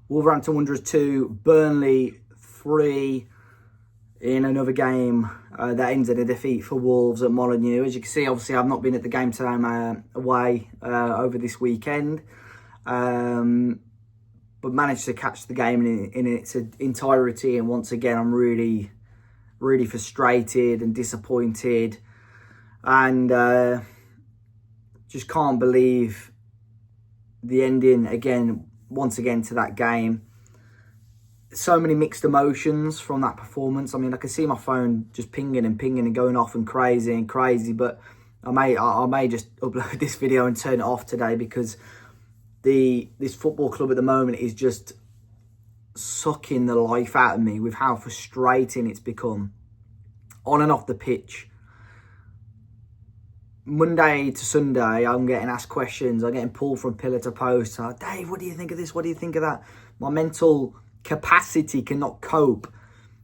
Wolverhampton Wanderers 2, Burnley 3 in another game that ends in a defeat for Wolves at Molineux. As you can see, obviously I've not been at the game today. I'm away over this weekend. But managed to catch the game in its entirety. And once again, I'm really, really frustrated and disappointed. And just can't believe the ending once again to that game. So many mixed emotions from that performance. I mean, I can see my phone just pinging and going off and crazy. But I may just upload this video and turn it off today, because this football club at the moment is just sucking the life out of me with how frustrating it's become on and off the pitch. Monday to Sunday, I'm getting asked questions. I'm getting pulled from pillar to post. Dave, what do you think of this? What do you think of that? My mental capacity cannot cope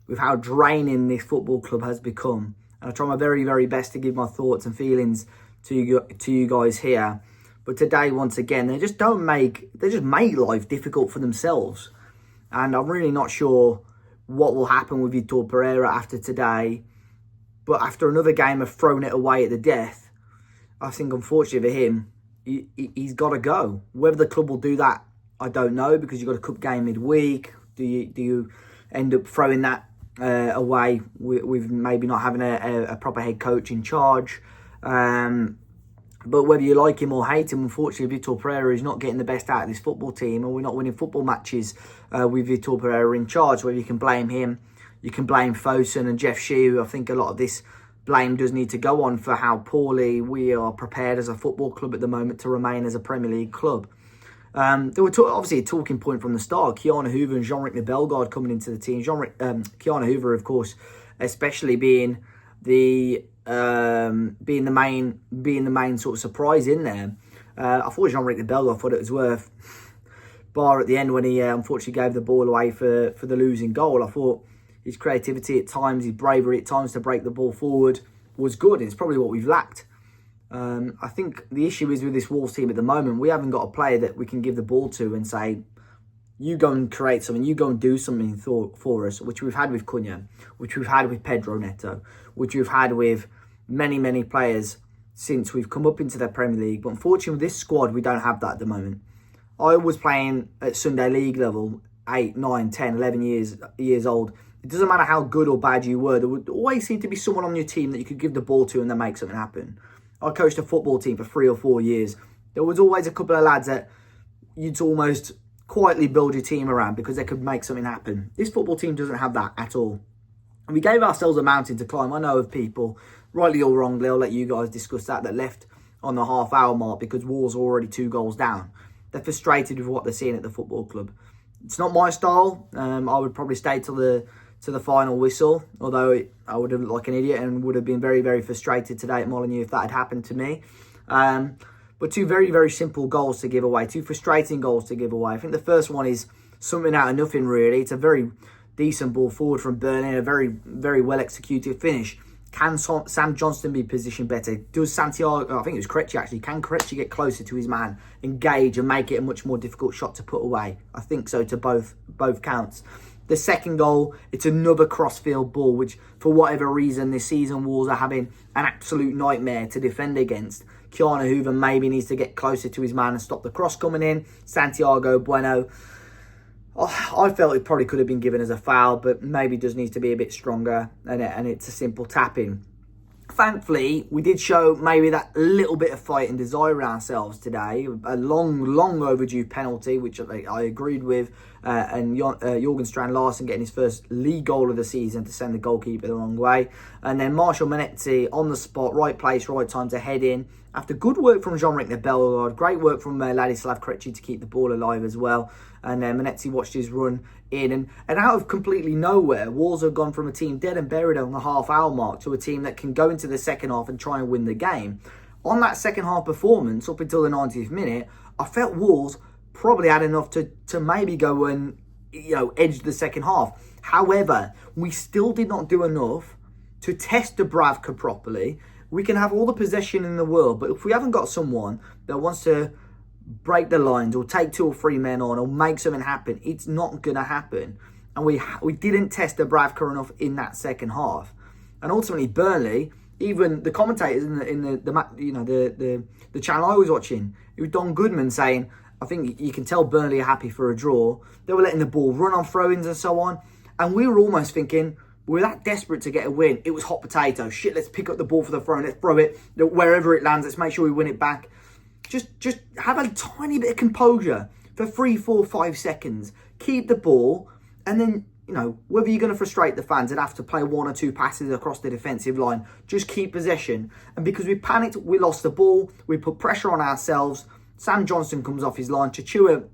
with how draining this football club has become. And I try my very, very best to give my thoughts and feelings to you guys here. But today, once again, they just make life difficult for themselves. And I'm really not sure what will happen with Vitor Pereira after today. But after another game of throwing it away at the death, I think, unfortunately for him, he's got to go. Whether the club will do that, I don't know, because you've got a cup game midweek. Do you end up throwing that away with maybe not having a proper head coach in charge? But whether you like him or hate him, unfortunately, Vitor Pereira is not getting the best out of this football team, and we're not winning football matches with Vitor Pereira in charge. Whether you can blame him, you can blame Fosun and Jeff Shee, who I think a lot of this blame does need to go on for how poorly we are prepared as a football club at the moment to remain as a Premier League club. There were obviously a talking point from the start. Kiana Hoover and Jean-Ric Bellegarde coming into the team. Kiana Hoover, of course, especially being the main sort of surprise in there. I thought Jean-Ric Bellegarde thought it was worth bar at the end when he unfortunately gave the ball away for the losing goal. I thought his creativity at times, his bravery at times to break the ball forward was good. It's probably what we've lacked. I think the issue is with this Wolves team at the moment, we haven't got a player that we can give the ball to and say, you go and create something, you go and do something for us, which we've had with Cunha, which we've had with Pedro Neto, which we've had with many players since we've come up into the Premier League. But unfortunately, with this squad, we don't have that at the moment. I was playing at Sunday League level, 8, 9, 10, 11 years old. It doesn't matter how good or bad you were, there would always seem to be someone on your team that you could give the ball to and then make something happen. I coached a football team for 3 or 4 years. There was always a couple of lads that you'd almost quietly build your team around because they could make something happen. This football team doesn't have that at all. And we gave ourselves a mountain to climb. I know of people, rightly or wrongly, I'll let you guys discuss that left on the half-hour mark because Wolves are already 2 goals down. They're frustrated with what they're seeing at the football club. It's not my style. I would probably stay to the final whistle, although I would have looked like an idiot and would have been very, very frustrated today at Molineux if that had happened to me. But 2 very, very simple goals to give away, 2 frustrating goals to give away. I think the first one is something out of nothing, really. It's a very decent ball forward from Burnley, a very, very well-executed finish. Can Sam Johnston be positioned better? Does Santiago, I think it was Krejci actually, can Krejci get closer to his man, engage and make it a much more difficult shot to put away? I think so to both counts. The second goal, it's another crossfield ball, which for whatever reason this season Wolves are having an absolute nightmare to defend against. Kiana Hoover maybe needs to get closer to his man and stop the cross coming in. Santiago Bueno, I felt it probably could have been given as a foul, but maybe does need to be a bit stronger, and it's a simple tap-in. Thankfully, we did show maybe that little bit of fight and desire in ourselves today. A long overdue penalty, which I agreed with, and Jorgen Strand Larsen getting his first league goal of the season to send the goalkeeper the wrong way. And then Marshall Manezzi on the spot, right place, right time to head in. After good work from Jean-Ric Bellegarde, great work from Ladislav Krejci to keep the ball alive as well. And then Manezzi watched his run in. And out of completely nowhere, Wolves have gone from a team dead and buried on the half-hour mark to a team that can go into the second half and try and win the game. On that second half performance, up until the 90th minute, I felt Wolves probably had enough to maybe go and edge the second half. However, we still did not do enough to test Dubravka properly. We can have all the possession in the world, but if we haven't got someone that wants to break the lines or take 2 or 3 men on or make something happen. It's not going to happen. And we didn't test Dubravka enough in that second half. And ultimately, Burnley, even the commentators in the channel I was watching, it was Don Goodman saying, I think you can tell Burnley are happy for a draw. They were letting the ball run on throw-ins and so on. And we were almost thinking, we're that desperate to get a win. It was hot potato. Shit, let's pick up the ball for the throw and let's throw it wherever it lands. Let's make sure we win it back. Just have a tiny bit of composure for 3, 4, 5 seconds. Keep the ball. And then, whether you're going to frustrate the fans and have to play 1 or 2 passes across the defensive line, just keep possession. And because we panicked, we lost the ball. We put pressure on ourselves. Sam Johnson comes off his line. Chachua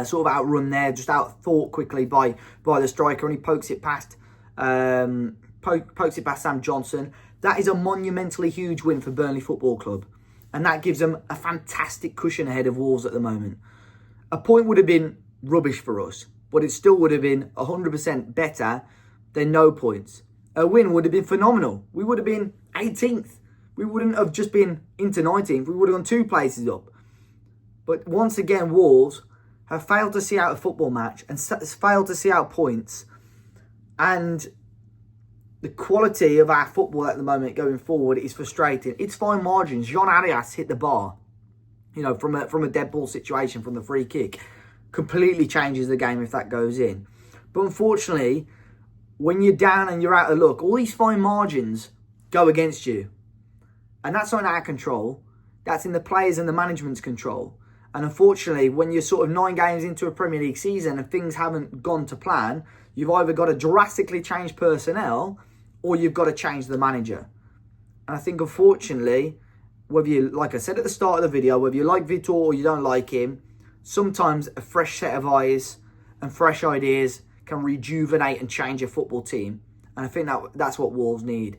sort of outrun there, just out thought quickly by the striker, and he pokes it past Sam Johnson. That is a monumentally huge win for Burnley Football Club, and that gives them a fantastic cushion ahead of Wolves at the moment. A point would have been rubbish for us, but it still would have been 100% better than no points. A win would have been phenomenal. We would have been 18th. We wouldn't have just been into 19th. We would have gone 2 places up. But once again, Wolves have failed to see out a football match and failed to see out points. And the quality of our football at the moment going forward is frustrating. It's fine margins. Jean Arias hit the bar, from a dead ball situation, from the free kick. Completely changes the game if that goes in. But unfortunately, when you're down and you're out of luck, all these fine margins go against you. And that's not in our control. That's in the players and the management's control. And unfortunately, when you're sort of 9 games into a Premier League season and things haven't gone to plan, you've either got to drastically change personnel or you've got to change the manager. And I think, unfortunately, whether you, like I said at the start of the video, whether you like Vitor or you don't like him, sometimes a fresh set of eyes and fresh ideas can rejuvenate and change a football team. And I think that's what Wolves need.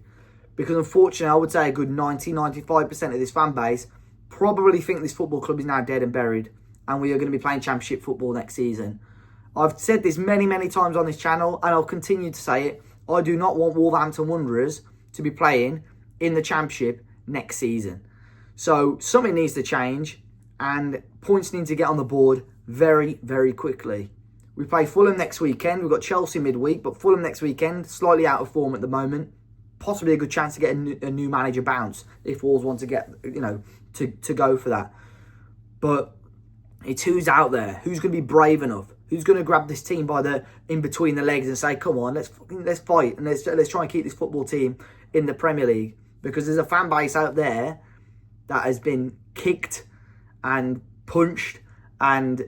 Because unfortunately, I would say a good 90-95% of this fan base probably think this football club is now dead and buried, and we are going to be playing Championship football next season. I've said this many, many times on this channel, and I'll continue to say it. I do not want Wolverhampton Wanderers to be playing in the Championship next season. So something needs to change, and points need to get on the board very, very quickly. We play Fulham next weekend. We've got Chelsea midweek, but Fulham next weekend, slightly out of form at the moment. Possibly a good chance to get a new manager bounce if Wolves want to get, to go for that. But it's who's out there, who's going to be brave enough, who's going to grab this team in between the legs and say, "Come on, let's fight and let's try and keep this football team in the Premier League." Because there's a fan base out there that has been kicked and punched and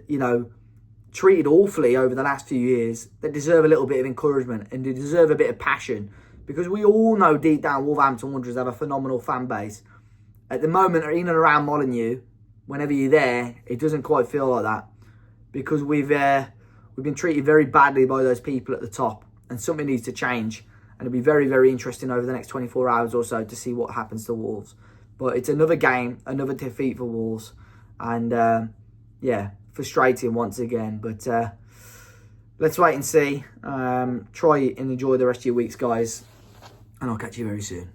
treated awfully over the last few years. That deserve a little bit of encouragement and they deserve a bit of passion. Because we all know deep down Wolverhampton Wanderers have a phenomenal fan base. At the moment, in and around Molineux, whenever you're there, it doesn't quite feel like that. Because we've been treated very badly by those people at the top. And something needs to change. And it'll be very, very interesting over the next 24 hours or so to see what happens to Wolves. But it's another game, another defeat for Wolves. And, frustrating once again. But let's wait and see. Try and enjoy the rest of your weeks, guys. And I'll catch you very soon.